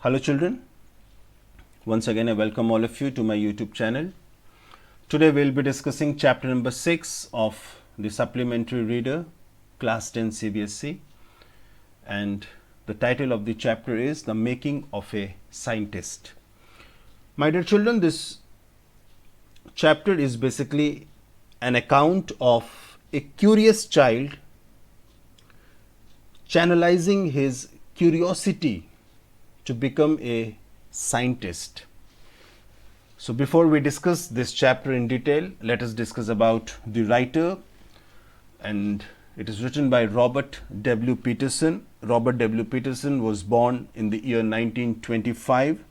Hello children, once again I welcome all of you to my YouTube channel. Today we will be discussing chapter number 6 of the supplementary reader class 10 CBSE, and the title of the chapter is The Making of a Scientist. My dear children, this chapter is basically an account of a curious child channelizing his curiosity to become a scientist. So before we discuss this chapter in detail, let us discuss about the writer, and it is written by Robert W. Peterson. Robert W. Peterson was born in the year 1925.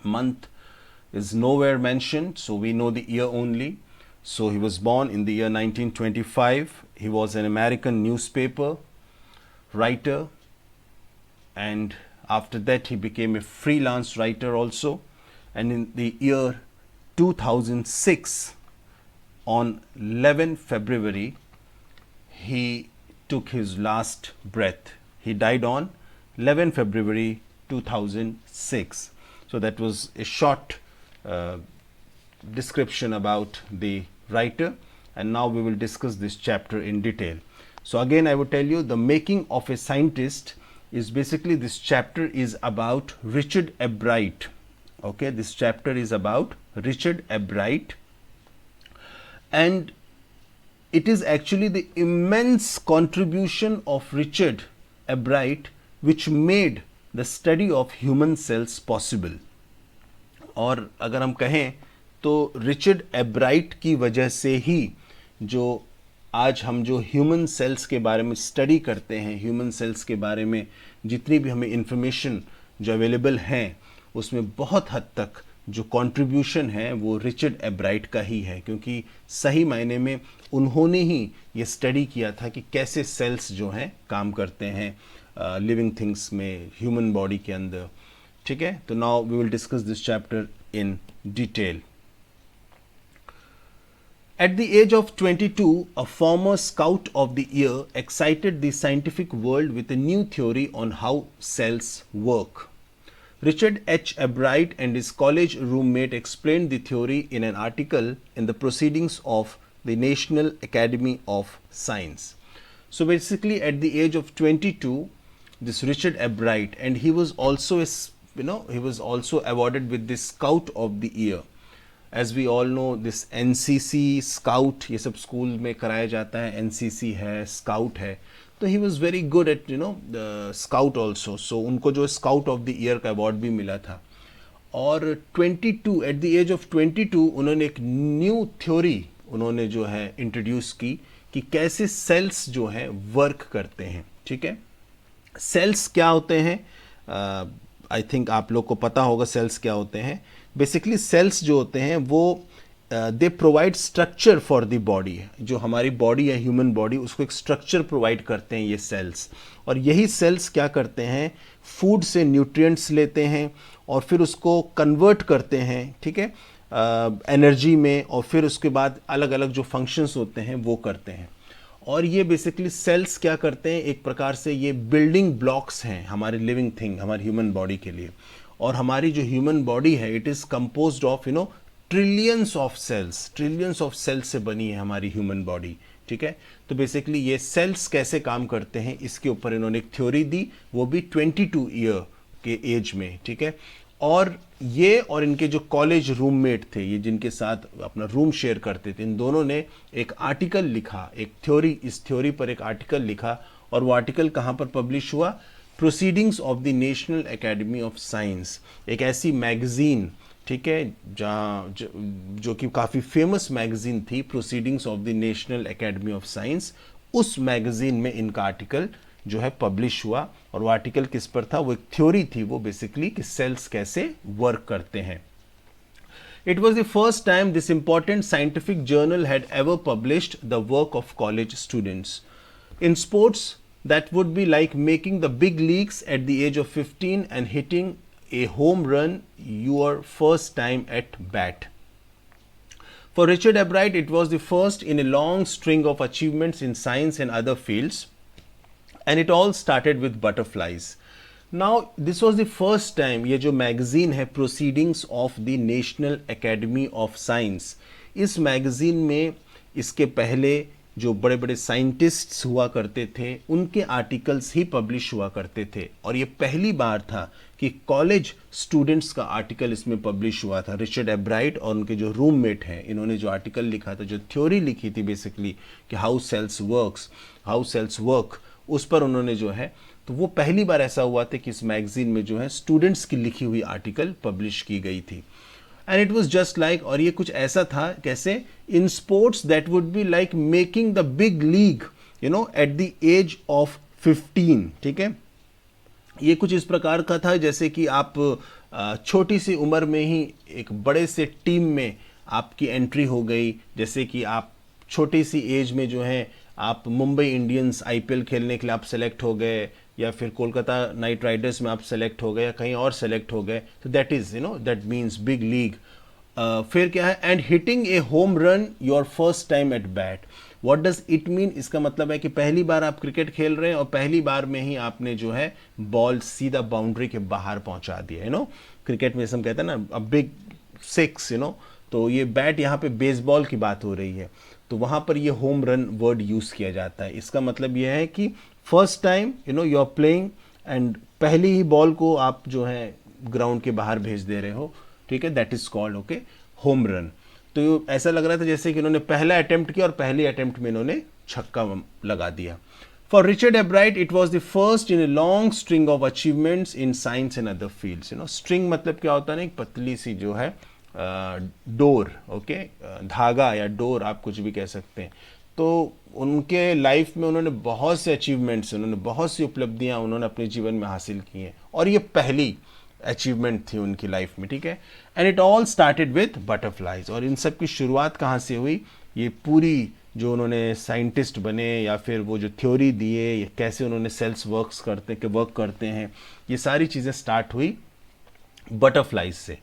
Month is nowhere mentioned, so we know the year only. So he was born in the year 1925. He was an American newspaper writer, and after that he became a freelance writer also. And in the year 2006, on 11 February, he took his last breath. He died on 11 February 2006. So that was a short description about the writer, and now we will discuss this chapter in detail. So again I would tell you, The Making of a Scientist is basically, this chapter is about Richard Ebright. Okay, this chapter is about Richard Ebright, and it is actually the immense contribution of Richard Ebright which made the study of human cells possible. और अगर हम कहें तो Richard एब्राइट की वजह से ही जो आज हम जो ह्यूमन सेल्स के बारे में स्टडी करते हैं, ह्यूमन सेल्स के बारे में जितनी भी हमें इंफॉर्मेशन जो अवेलेबल हैं, उसमें बहुत हद तक जो कंट्रीब्यूशन है वो रिचर्ड एब्राइट का ही है, क्योंकि सही मायने में उन्होंने ही ये स्टडी किया था कि कैसे सेल्स जो हैं काम करते हैं लिविंग थिंग्स में, ह्यूमन बॉडी के अंदर. ठीक है, तो now we will discuss this chapter in detail. At the age of 22, a former Scout of the Year excited the scientific world with a new theory on how cells work. Richard H. Ebright and his college roommate explained the theory in an article in the Proceedings of the National Academy of Science. So basically at the age of 22, this Richard Ebright, and he was also he was also awarded with the Scout of the Year. As we all know, this NCC, Scout, ये सब school में कराया जाता है. NCC है, Scout है, तो he was very good at the Scout also. So उनको जो Scout of the Year का अवार्ड भी मिला था. और 22, at the age of 22, उन्होंने एक न्यू थ्योरी उन्होंने जो है इंट्रोड्यूस की कि कैसे सेल्स जो हैं वर्क करते हैं. ठीक है, सेल्स क्या होते हैं, आई थिंक आप लोग को पता होगा सेल्स क्या होते हैं. बेसिकली सेल्स जो होते हैं वो they provide structure for the body. जो हमारी बॉडी है, ह्यूमन बॉडी, उसको एक स्ट्रक्चर प्रोवाइड करते हैं ये सेल्स. और यही सेल्स क्या करते हैं, फूड से न्यूट्रिएंट्स लेते हैं और फिर उसको कन्वर्ट करते हैं, ठीक है, एनर्जी में, और फिर उसके बाद अलग अलग जो फंक्शंस होते हैं वो करते हैं. और ये बेसिकली सेल्स क्या करते हैं, एक प्रकार से ये बिल्डिंग ब्लॉक्स हैं हमारे लिविंग थिंग, हमारी ह्यूमन बॉडी के लिए. और हमारी जो ह्यूमन बॉडी है, it is composed of trillions of cells से बनी है हमारी ह्यूमन बॉडी. ठीक है, तो बेसिकली ये सेल्स कैसे काम करते हैं इसके ऊपर इन्होंने एक थ्योरी दी, वो भी 22 ईयर के एज में. ठीक है, और ये और इनके जो कॉलेज रूममेट थे, ये जिनके साथ अपना रूम शेयर करते थे, इन दोनों ने एक आर्टिकल लिखा, एक थ्योरी, इस थ्योरी पर एक आर्टिकल लिखा. और वो आर्टिकल कहाँ पर पब्लिश हुआ, proceedings of the national academy of science, एक ऐसी मैगजीन, ठीक है, जहाँ जो कि काफ़ी फेमस मैगजीन थी, proceedings of the national academy of science. उस मैगजीन में इनका आर्टिकल जो है पब्लिश हुआ. और वो आर्टिकल किस पर था, वो एक थ्योरी थी, वो बेसिकली कि सेल्स कैसे वर्क करते हैं. It was the first time this important scientific journal had ever published the work of college students. In sports, that would be like making the big leagues at the age of 15 and hitting a home run your first time at bat. For Richard Ebright, it was the first in a long string of achievements in science and other fields, and it all started with butterflies. Now this was the first time, ये जो magazine है proceedings of the national academy of science, इस magazine में इसके पहले जो बड़े बड़े साइंटिस्ट्स हुआ करते थे उनके आर्टिकल्स ही पब्लिश हुआ करते थे, और ये पहली बार था कि कॉलेज स्टूडेंट्स का आर्टिकल इसमें पब्लिश हुआ था। रिचर्ड एब्राइट और उनके जो रूममेट हैं, इन्होंने जो आर्टिकल लिखा था, जो थ्योरी लिखी थी बेसिकली कि हाउ सेल्स वर्क, उस पर उन्होंने जो है, तो वो पहली बार ऐसा हुआ था कि इस मैगजीन में जो है स्टूडेंट्स की लिखी हुई आर्टिकल पब्लिश की गई थी। And it was just like, और ये कुछ ऐसा था कैसे, in sports that would be like making the big league at the age of 15। ठीक है, ये कुछ इस प्रकार का था जैसे कि आप छोटी सी उम्र में ही एक बड़े से टीम में आपकी एंट्री हो गई, जैसे कि आप छोटी सी एज में जो है आप मुंबई इंडियंस आईपीएल खेलने के लिए आप सेलेक्ट हो गए, या फिर कोलकाता नाइट राइडर्स में आप सेलेक्ट हो गए, या कहीं और सेलेक्ट हो गए, तो that is that means big league. फिर क्या है, and hitting a home run your first time at bat. What does it mean, इसका मतलब है कि पहली बार आप क्रिकेट खेल रहे हैं और पहली बार में ही आपने जो है बॉल सीधा बाउंड्री के बाहर पहुंचा दिया। क्रिकेट में हम कहते हैं ना अ बिग सिक्स, तो ये बैट, यहाँ पे बेसबॉल की बात हो रही है, तो वहां पर ये होम रन वर्ड यूज किया जाता है। इसका मतलब यह है कि first time you are playing and पहली ही बॉल को आप जो है ग्राउंड के बाहर भेज दे रहे हो, ठीक है, that is called okay home run. तो ऐसा लग रहा था जैसे कि इन्होंने पहला अटेम्प्ट किया और पहले अटेम्प्ट में इन्होंने छक्का लगा दिया। For Richard एब्राइट it was the first in a long string of achievements in science and other fields. String मतलब क्या होता है ना, एक पतली सी जो है डोर, ओके, धागा या डोर आप कुछ भी कह सकते हैं। तो उनके लाइफ में उन्होंने बहुत से अचीवमेंट्स, उन्होंने बहुत सी उपलब्धियां उन्होंने अपने जीवन में हासिल की हैं, और ये पहली अचीवमेंट थी उनकी लाइफ में, ठीक है। And it all started with butterflies, और इन सब की शुरुआत कहाँ से हुई, ये पूरी जो उन्होंने साइंटिस्ट बने या फिर वो जो थ्योरी दिए, या कैसे उन्होंने सेल्स वर्क करते हैं, ये सारी चीज़ें स्टार्ट हुई बटरफ्लाइज से।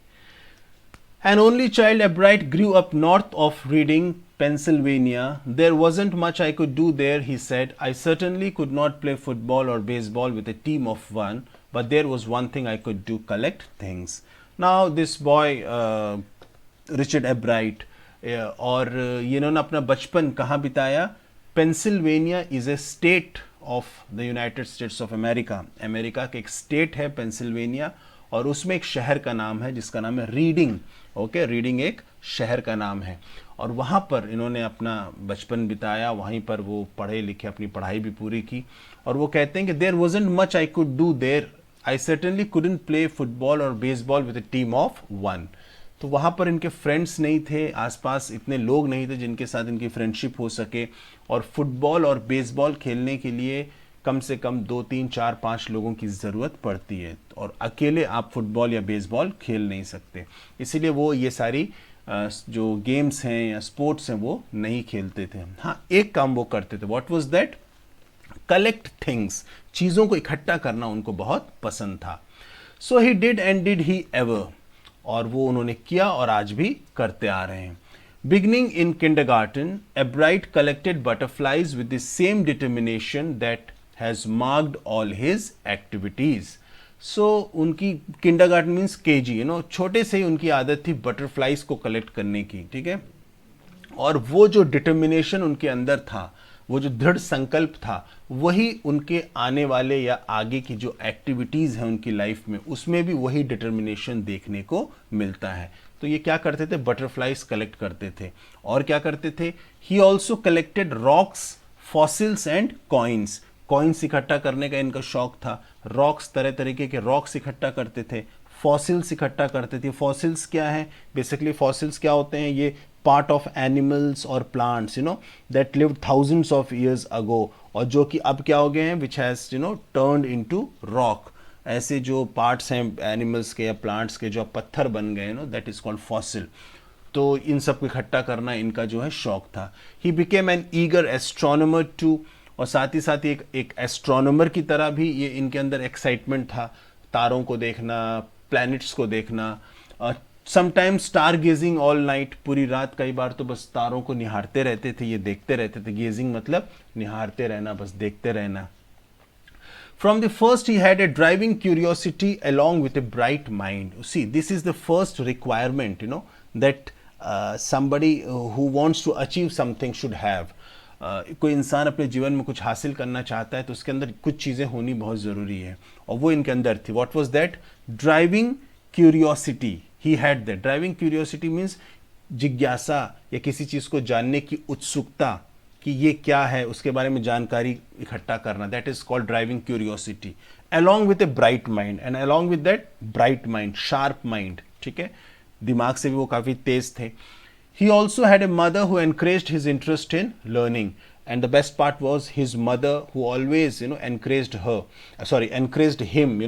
An only child, Ebright grew up north of Reading, Pennsylvania. There wasn't much I could do there, he said. I certainly could not play football or baseball with a team of one, but there was one thing I could do, collect things. Now this boy, Richard Ebright, और इन्होंने अपना बचपन कहाँ बिताया, Pennsylvania is a state of the United states of America. America का एक state है Pennsylvania, और उसमें एक शहर का नाम है जिसका नाम है रीडिंग, ओके, रीडिंग एक शहर का नाम है, और वहाँ पर इन्होंने अपना बचपन बिताया, वहीं पर वो पढ़े लिखे, अपनी पढ़ाई भी पूरी की। और वो कहते हैं कि there wasn't much I could do there, I certainly couldn't play football और baseball with a team of one. तो वहाँ पर इनके फ्रेंड्स नहीं थे, आसपास इतने लोग नहीं थे जिनके साथ इनकी फ्रेंडशिप हो सके, और फुटबॉल और बेसबॉल खेलने के लिए कम से कम 2, 3, 4, 5 लोगों की ज़रूरत पड़ती है, और अकेले आप फुटबॉल या बेसबॉल खेल नहीं सकते। इसीलिए वो ये सारी जो गेम्स हैं या स्पोर्ट्स हैं वो नहीं खेलते थे। हाँ, एक काम वो करते थे, what was that, collect things, चीज़ों को इकट्ठा करना उनको बहुत पसंद था। So he did and did he ever, और वो उन्होंने किया और आज भी करते आ रहे हैं। Beginning in kindergarten, Ebright collected butterflies with the same determination that has marked all his activities. So उनकी kindergarten means KG, छोटे से ही उनकी आदत थी बटरफ्लाइज को कलेक्ट करने की, ठीक है। और वो जो डिटर्मिनेशन उनके अंदर था, वो जो दृढ़ संकल्प था, वही उनके आने वाले या आगे की जो एक्टिविटीज़ हैं उनकी लाइफ में, उसमें भी वही डिटर्मिनेशन देखने को मिलता है। तो ये क्या करते थे, बटरफ्लाइज कलेक्ट करते थे, और क्या करते थे, he also collected rocks, fossils and coins. Coins इकट्ठा करने का इनका शौक था, रॉक्स, तरह तरीके के रॉक्स इकट्ठा करते थे, फॉसिल्स इकट्ठा करते थे। फॉसिल्स क्या है, बेसिकली फॉसिल्स क्या होते हैं, ये पार्ट ऑफ एनिमल्स और plants that lived thousands of years ago, और जो कि अब क्या हो गए हैं, which has turned into rock. ऐसे जो पार्ट्स हैं एनिमल्स के या प्लांट्स के जो अब पत्थर बन गए दैट इज कॉल्ड फॉसिल। तो इन सब को इकट्ठा करना इनका जो है शौक था। He became an eager astronomer too, और साथ ही साथ एक एस्ट्रोनॉमर की तरह भी ये इनके अंदर एक्साइटमेंट था, तारों को देखना, प्लैनेट्स को देखना, sometimes star gazing all night, पूरी रात कई बार तो बस तारों को निहारते रहते थे, ये देखते रहते थे। गेजिंग मतलब निहारते रहना, बस देखते रहना। From the first, he had a driving curiosity along with a bright mind. See, this is the first requirement, that somebody who wants to achieve something should have. कोई इंसान अपने जीवन में कुछ हासिल करना चाहता है तो उसके अंदर कुछ चीज़ें होनी बहुत ज़रूरी है, और वो इनके अंदर थी. What was that? Driving curiosity. He had that. Driving curiosity means जिज्ञासा या किसी चीज़ को जानने की उत्सुकता कि ये क्या है, उसके बारे में जानकारी इकट्ठा करना. That is called driving curiosity along with a bright mind, and along with that bright mind, sharp mind. ठीक है, दिमाग से भी वो काफ़ी तेज थे. He also had a mother who encouraged his interest in learning, and the best part was his mother who always encouraged him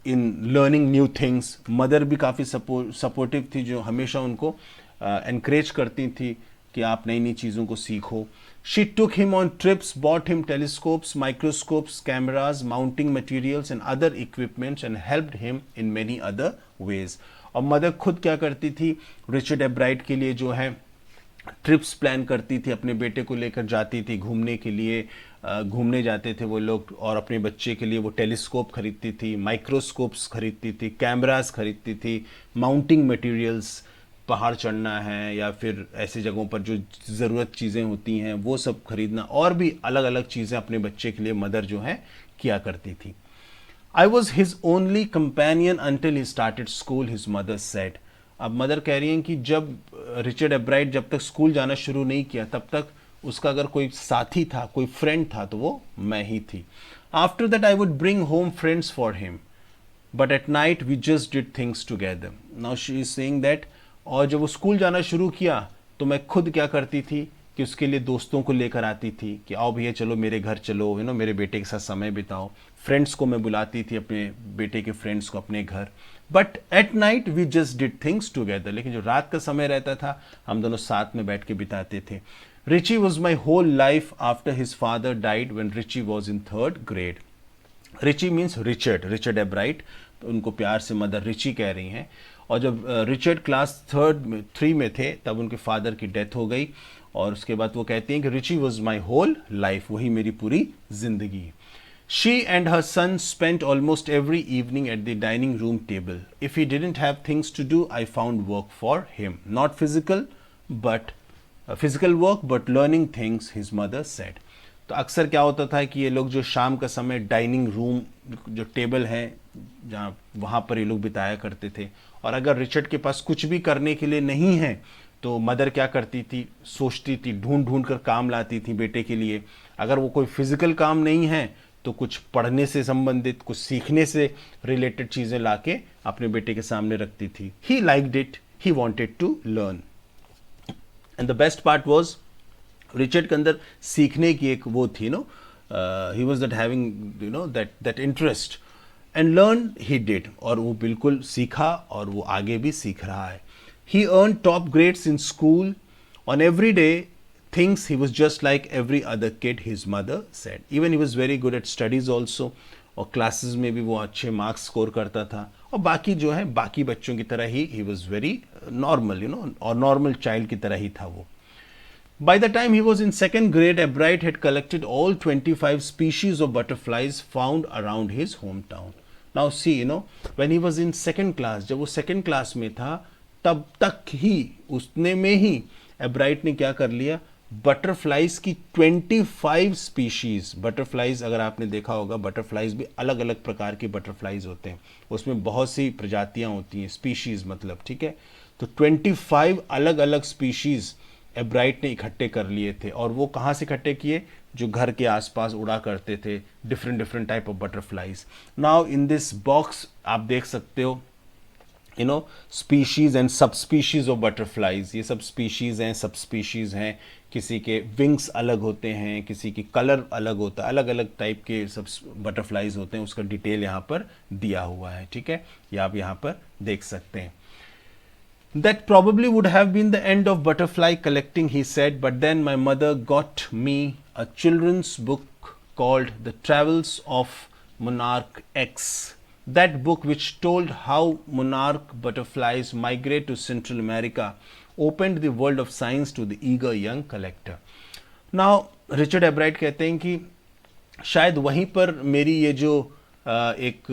in learning new things. Mother भी काफ़ी सपोर्टिव थी, जो हमेशा उनको encourage करती थी कि आप नई नई चीज़ों को सीखो. She took him on trips, bought him telescopes, microscopes, cameras, mounting materials and other equipments, and helped him in many other ways. और मदर खुद क्या करती थी, रिचर्ड एब्राइट के लिए जो है ट्रिप्स प्लान करती थी, अपने बेटे को लेकर जाती थी घूमने के लिए, घूमने जाते थे वो लोग, और अपने बच्चे के लिए वो टेलीस्कोप खरीदती थी, माइक्रोस्कोप्स खरीदती थी, कैमरास खरीदती थी, माउंटिंग मटेरियल्स, पहाड़ चढ़ना है या फिर ऐसी जगहों पर जो ज़रूरत चीज़ें होती हैं वो सब खरीदना, और भी अलग अलग चीज़ें अपने बच्चे के लिए मदर जो है किया करती थी. I was his only companion until he started school, his mother said. अब मदर कह रही हैं कि जब रिचर्ड एब्राइट जब तक स्कूल जाना शुरू नहीं किया तब तक उसका अगर कोई साथी था, कोई फ्रेंड था, तो वो मैं ही थी. After that I would bring home friends for him, but at night we just did things together. Now she is saying that, और जब वो स्कूल जाना शुरू किया तो मैं खुद क्या करती थी कि उसके लिए दोस्तों को लेकर आती थी कि आओ भैया चलो मेरे घर चलो, मेरे बेटे के साथ समय बिताओ. फ्रेंड्स को मैं बुलाती थी, अपने बेटे के फ्रेंड्स को अपने घर. But at night we just did things together. लेकिन जो रात का समय रहता था हम दोनों साथ में बैठ के बिताते थे. Richie was my whole life after his father died when Richie was in 3rd grade. Richie means Richard Ebright, उनको प्यार से मदर रिची कह रही हैं. और जब रिचर्ड क्लास 3 में थे तब उनके फादर की डेथ हो गई, और उसके बाद वो कहती हैं कि Richie was my whole life, वही मेरी पूरी जिंदगी. She and her son spent almost every evening at the dining room table. If he didn't have things to do, I found work for him. Not physical work, but learning things, his mother said. तो अक्सर क्या होता था कि ये लोग जो शाम का समय डाइनिंग रूम जो टेबल है जहाँ वहाँ पर ये लोग बिताया करते थे, और अगर रिचर्ड के पास कुछ भी करने के लिए नहीं है तो मदर क्या करती थी, सोचती थी, ढूंढ कर काम लाती थी बेटे के लिए. अगर वो कोई फिजिकल काम नहीं है तो कुछ पढ़ने से संबंधित, कुछ सीखने से रिलेटेड चीज़ें लाके अपने बेटे के सामने रखती थी. He liked it, he wanted to learn. And the best part was, Richard के अंदर सीखने की एक वो थी, he was that having that interest, and learn he did. और वो बिल्कुल सीखा और वो आगे भी सीख रहा है. He earn top grades in school. On every day things he was just like every other kid, his mother said. Even he was very good at studies also, और क्लासेस में भी वो अच्छे मार्क्स स्कोर करता था, और बाकी जो है बाकी बच्चों की तरह ही he was very normal, और नॉर्मल चाइल्ड की तरह ही था वो. By the time he was in 2nd grade, Ebright had collected all 25 species of butterflies found around his hometown. Now see, when he was in 2nd class, जब वो 2nd class में था तब तक ही उसने में ही एब्राइट ने क्या कर लिया, बटरफ्लाइज की 25 स्पीशीज. बटरफ्लाइज अगर आपने देखा होगा, बटरफ्लाइज भी अलग अलग प्रकार के बटरफ्लाइज होते हैं, उसमें बहुत सी प्रजातियां होती हैं, स्पीशीज मतलब, ठीक है. तो 25 अलग अलग स्पीशीज एब्राइट ने इकट्ठे कर लिए थे. और वो कहाँ से इकट्ठे किए, जो घर के आसपास उड़ा करते थे, different type of butterflies. Now in this box आप देख सकते हो स्पीशीज एंड सब स्पीशीज ऑफ बटरफ्लाइज. ये सब स्पीशीज हैं, सब स्पीशीज हैं. किसी के विंग्स अलग होते हैं, किसी की कलर अलग होता है, अलग अलग टाइप के सब बटरफ्लाइज होते हैं. उसका डिटेल यहाँ पर दिया हुआ है, ठीक है, ये आप यहाँ पर देख सकते हैं. That probably would have been the end of butterfly collecting, he said, but then my mother got me a children's book called The Travels of Monarch X. That book, which told how monarch butterflies migrate to Central America, opened the world of science to the eager young collector. Now, Richard Ebright कहते हैं कि शायद वहीं पर मेरी ये जो एक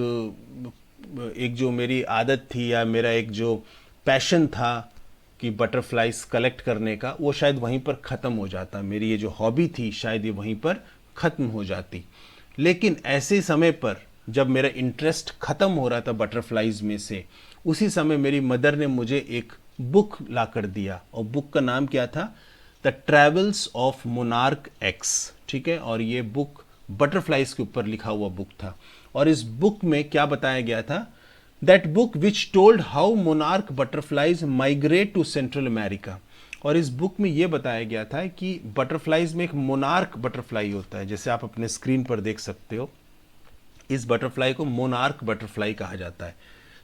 जो मेरी आदत थी या मेरा एक जो पैशन था कि बटरफ्लाइज कलेक्ट करने का, वो शायद वहीं पर ख़त्म हो जाता। मेरी ये जो हॉबी थी शायद ये वहीं पर ख़त्म हो जाती। लेकिन ऐसे समय पर जब मेरा इंटरेस्ट ख़त्म हो रहा था बटरफ्लाइज में से, उसी समय मेरी मदर ने मुझे एक बुक ला कर दिया, और बुक का नाम क्या था? The travels of monarch x. ठीक है, और ये बुक बटरफ्लाइज के ऊपर लिखा हुआ बुक था। और इस बुक में क्या बताया गया था? That book which told how monarch butterflies migrate to central America. और इस बुक में यह बताया गया था कि बटरफ्लाइज में एक मोनार्क बटरफ्लाई होता है, जैसे आप अपने स्क्रीन पर देख सकते हो। इस बटरफ्लाई को मोनार्क बटरफ्लाई कहा जाता है।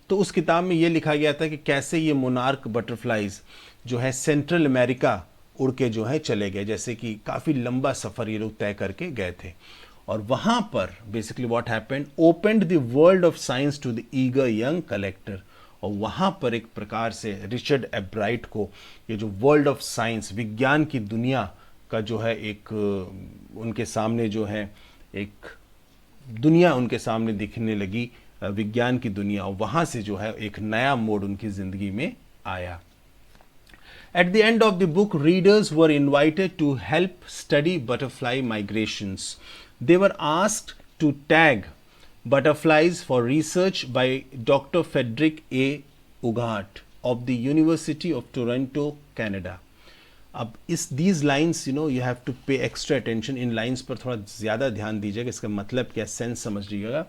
तो उस किताब में यह लिखा गया था कि कैसे ये मोनार्क बटरफ्लाइज जो है सेंट्रल अमेरिका उड़ के जो है चले गए, जैसे कि काफ़ी लंबा सफ़र ये लोग तय करके गए थे। और वहाँ पर basically what happened, opened the world of science to the eager young collector. और वहाँ पर एक प्रकार से रिचर्ड एब्राइट को ये जो वर्ल्ड ऑफ साइंस, विज्ञान की दुनिया का जो है एक उनके सामने जो है एक दुनिया उनके सामने दिखने लगी, विज्ञान की दुनिया। और वहाँ से जो है एक नया मोड़ उनकी ज़िंदगी में आया। At the end of the book, readers were invited to help study butterfly migrations. They were asked to tag butterflies for research by Dr. Frederick A. Ughart of the University of Toronto, Canada. अब इस these lines you have to pay extra attention. In lines पर थोड़ा ज़्यादा ध्यान दीजिएगा, इसका मतलब क्या, सेंस समझ लीजिएगा।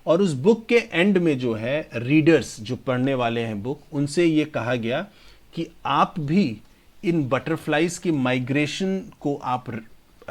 और उस बुक के एंड में जो है रीडर्स जो पढ़ने वाले हैं बुक, उनसे ये कहा गया कि आप भी इन बटरफ्लाइज की माइग्रेशन को आप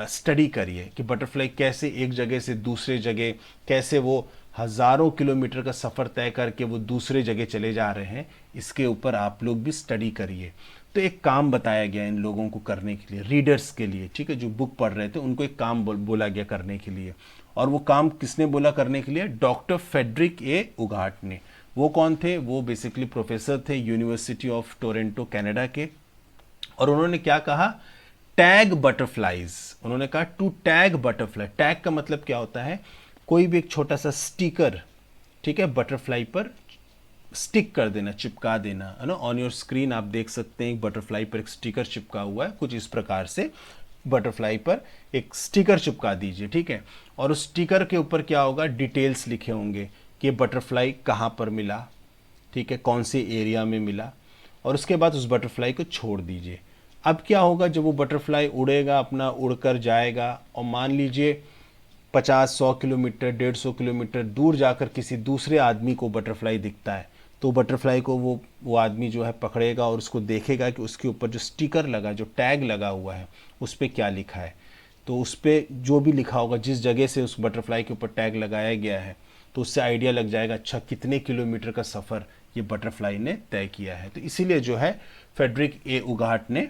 स्टडी करिए कि बटरफ्लाई कैसे एक जगह से दूसरे जगह, कैसे वो हज़ारों किलोमीटर का सफ़र तय करके वो दूसरे जगह चले जा रहे हैं, इसके ऊपर आप लोग भी स्टडी करिए। तो एक काम बताया गया इन लोगों को करने के लिए, रीडर्स के लिए, ठीक है, जो बुक पढ़ रहे थे उनको एक काम बोला गया करने के लिए। और वो काम किसने बोला करने के लिए? डॉक्टर फेडरिक ए उघाट ने। वो कौन थे? वो बेसिकली प्रोफेसर थे यूनिवर्सिटी ऑफ टोरंटो कनाडा के। और उन्होंने क्या कहा? Tag butterflies. उन्होंने कहा टू टैग बटरफ्लाई। टैग का मतलब क्या होता है? कोई भी एक छोटा सा स्टिकर, ठीक है, बटरफ्लाई पर स्टिक कर देना, चिपका देना, है ना। ऑन योर स्क्रीन आप देख सकते हैं बटरफ्लाई पर एक स्टिकर चिपका हुआ है, कुछ इस प्रकार से बटरफ्लाई पर एक स्टिकर चिपका दीजिए, ठीक है। और उस स्टिकर के ऊपर क्या होगा? डिटेल्स लिखे होंगे कि बटरफ्लाई कहाँ पर मिला, ठीक है, कौन से एरिया में मिला। और उसके बाद उस बटरफ्लाई को छोड़ दीजिए। अब क्या होगा? जब वो बटरफ्लाई उड़ेगा, अपना उड़कर जाएगा, और मान लीजिए 50-100 किलोमीटर 150 किलोमीटर दूर जाकर किसी दूसरे आदमी को बटरफ्लाई दिखता है, तो बटरफ्लाई को वो आदमी जो है पकड़ेगा और उसको देखेगा कि उसके ऊपर जो स्टिकर लगा, जो टैग लगा हुआ है, उस पर क्या लिखा है। तो उस पर जो भी लिखा होगा, जिस जगह से उस बटरफ्लाई के ऊपर टैग लगाया गया है, तो उससे आइडिया लग जाएगा अच्छा कितने किलोमीटर का सफ़र ये बटरफ्लाई ने तय किया है। तो इसीलिए जो है फेडरिक ए उघाट ने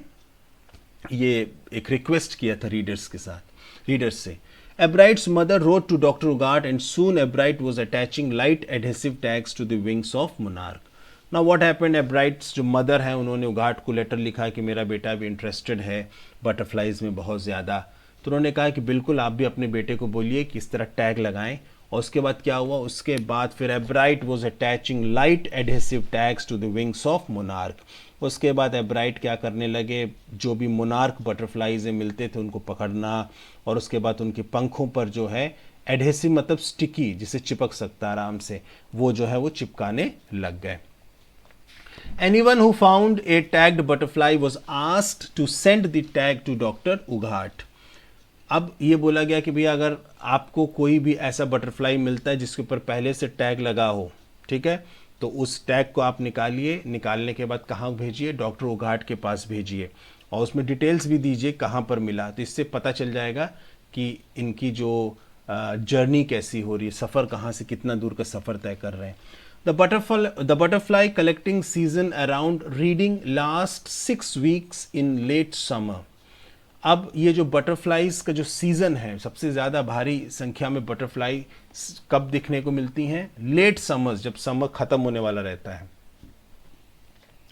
ये एक रिक्वेस्ट किया था रीडर्स के साथ, रीडर्स से। Ebright's mother wrote to Dr. Ughart, and soon Ebright was attaching light adhesive tags to the wings of monarch. Now what happened? Ebright's जो मदर है उन्होंने उघाट को लेटर लिखा कि मेरा बेटा भी इंटरेस्टेड है बटरफ्लाइज में बहुत ज़्यादा। तो उन्होंने कहा कि बिल्कुल आप भी अपने बेटे को बोलिए कि इस तरह टैग लगाएं। और उसके बाद क्या हुआ? उसके बाद फिर Ebright was attaching light adhesive tags to the wings of monarch. उसके बाद एब्राइट क्या करने लगे? जो भी मोनार्क बटरफ्लाइज मिलते थे उनको पकड़ना, और उसके बाद उनके पंखों पर जो है एडहेसिव मतलब स्टिकी, जिसे चिपक सकता है आराम से, वो जो है वो चिपकाने लग गए। Anyone who found a tagged butterfly was asked to send the tag to Dr. Ughart. अब ये बोला गया कि भैया अगर आपको कोई भी ऐसा बटरफ्लाई मिलता है जिसके ऊपर पहले से टैग लगा हो, ठीक है, तो उस टैग को आप निकालिए। निकालने के बाद कहाँ भेजिए? डॉक्टर उघाट के पास भेजिए, और उसमें डिटेल्स भी दीजिए कहाँ पर मिला। तो इससे पता चल जाएगा कि इनकी जो जर्नी कैसी हो रही है, सफ़र कहाँ से कितना दूर का सफ़र तय कर रहे हैं। The butterfly collecting season around reading lasts 6 weeks in late summer. अब ये जो बटरफ्लाइज का जो सीज़न है, सबसे ज़्यादा भारी संख्या में बटरफ्लाई कब दिखने को मिलती हैं? लेट समर्स, जब समर ख़त्म होने वाला रहता है,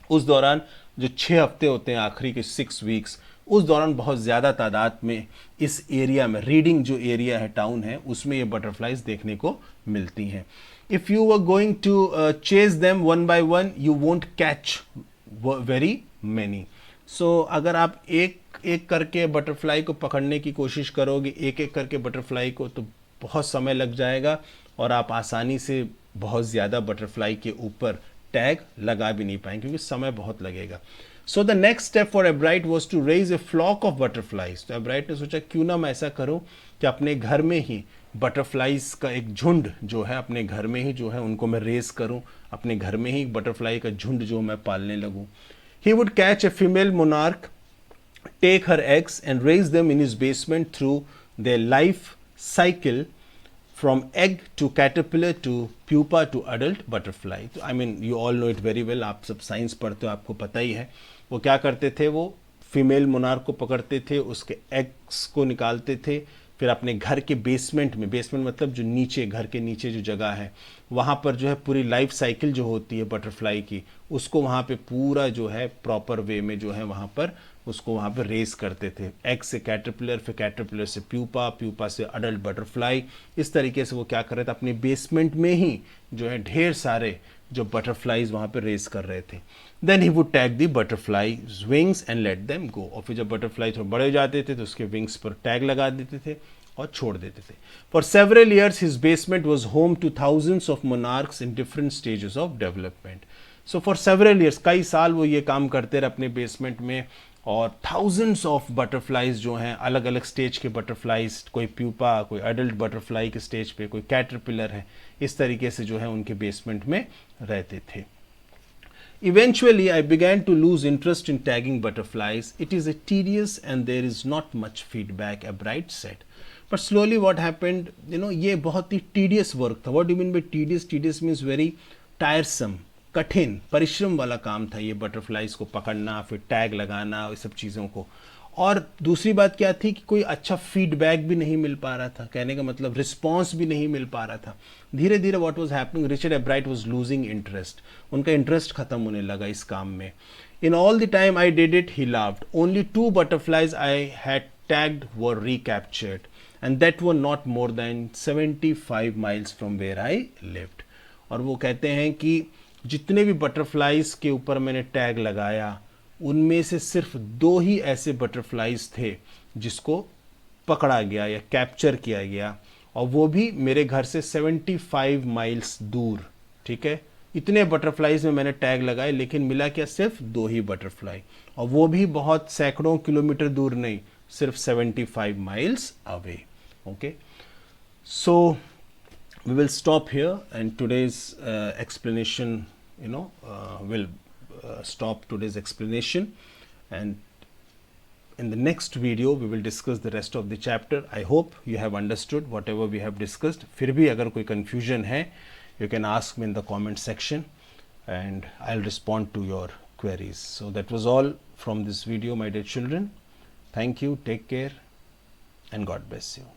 उस दौरान जो 6 हफ्ते होते हैं आखिरी के 6 वीक्स, उस दौरान बहुत ज़्यादा तादाद में इस एरिया में, रीडिंग जो एरिया है, टाउन है, उसमें ये बटरफ्लाइज देखने को मिलती हैं. If you are going to chase them one by one, you won't catch very many. So अगर आप एक एक करके बटरफ्लाई को पकड़ने की कोशिश करोगे, एक एक करके बटरफ्लाई को, तो बहुत समय लग जाएगा और आप आसानी से बहुत ज़्यादा बटरफ्लाई के ऊपर टैग लगा भी नहीं पाएंगे क्योंकि समय बहुत लगेगा. So the next step for Ebright was to raise a flock of butterflies. तो एब्राइट ने सोचा क्यों ना मैं ऐसा करूं कि अपने घर में ही बटरफ्लाइज का एक झुंड जो है, अपने घर में ही जो है उनको मैं रेज करूं, अपने घर में ही बटरफ्लाई का झुंड जो मैं पालने लगूं. He would catch a female monarch, take her eggs and raise them in his basement through their life cycle from egg to caterpillar to pupa to adult butterfly. तो I mean you all know it very well, आप सब science पढ़ते हो, आपको पता ही है. वो क्या करते थे, वो फीमेल मोनार्क को पकड़ते थे, उसके एग्स को निकालते थे, फिर अपने घर के बेसमेंट में, बेसमेंट मतलब जो नीचे, घर के नीचे जो जगह है, वहाँ पर जो है पूरी लाइफ साइकिल जो होती है बटरफ्लाई की, उसको वहाँ पे पूरा जो है प्रॉपर वे में जो है वहाँ पर उसको वहाँ पर रेस करते थे. एग से कैटरपिलर, फिर कैटरपिलर से प्यूपा, प्यूपा से अडल्ट बटरफ्लाई. इस तरीके से वो क्या कर रहे थे, अपने बेसमेंट में ही जो है ढेर सारे जो बटरफ्लाइज वहाँ पे रेस कर रहे थे. Then he would tag the butterfly wings and let them go. और फिर जब बटरफ्लाई थोड़े बड़े हो जाते थे तो उसके विंग्स पर टैग लगा देते थे और छोड़ देते थे. For several years his basement was home two thousands of monarchs in different stages of development. So for several years, कई साल वो ये काम करते रहे अपने बेसमेंट में, और थाउजेंड्स ऑफ बटरफ्लाइज जो हैं, अलग अलग स्टेज के बटरफ्लाइज, कोई प्यूपा, कोई अडल्ट बटरफ्लाई के स्टेज पे, कोई कैटरपिलर है, इस तरीके से जो है उनके बेसमेंट में रहते थे. Eventually, I began to lose interest in tagging butterflies. It is a tedious and there is not much feedback, Ebright said. But slowly what happened, ये बहुत ही tedious work था. What do you mean by tedious? Tedious means very tiresome, कठिन, परिश्रम वाला काम था ये butterflies को पकड़ना, फिर टैग लगाना, इस सब चीज़ों को. और दूसरी बात क्या थी कि कोई अच्छा फीडबैक भी नहीं मिल पा रहा था, कहने का मतलब रिस्पॉन्स भी नहीं मिल पा रहा था. धीरे धीरे what was happening, Richard Ebright was losing interest, उनका इंटरेस्ट खत्म होने लगा इस काम में. In all the time I did it, he loved. Only 2 butterflies I had tagged were recaptured and that were not more than 75 miles from where I lived. और वो कहते हैं कि जितने भी बटरफ्लाइज के ऊपर मैंने टैग लगाया, उनमें से सिर्फ 2 ही ऐसे बटरफ्लाइज थे जिसको पकड़ा गया या कैप्चर किया गया, और वो भी मेरे घर से 75 माइल्स दूर. ठीक है, इतने बटरफ्लाइज में मैंने टैग लगाए, लेकिन मिला क्या, सिर्फ 2 ही बटरफ्लाई, और वो भी बहुत सैकड़ों किलोमीटर दूर नहीं, सिर्फ 75 miles away. Okay, so we will stop here, and today's explanation, will stop today's explanation, and in the next video we will discuss the rest of the chapter. I hope you have understood whatever we have discussed. फिर भी अगर कोई confusion है, you can ask me in the comment section and I'll respond to your queries. So that was all from this video, my dear children. Thank you, take care, and God bless you.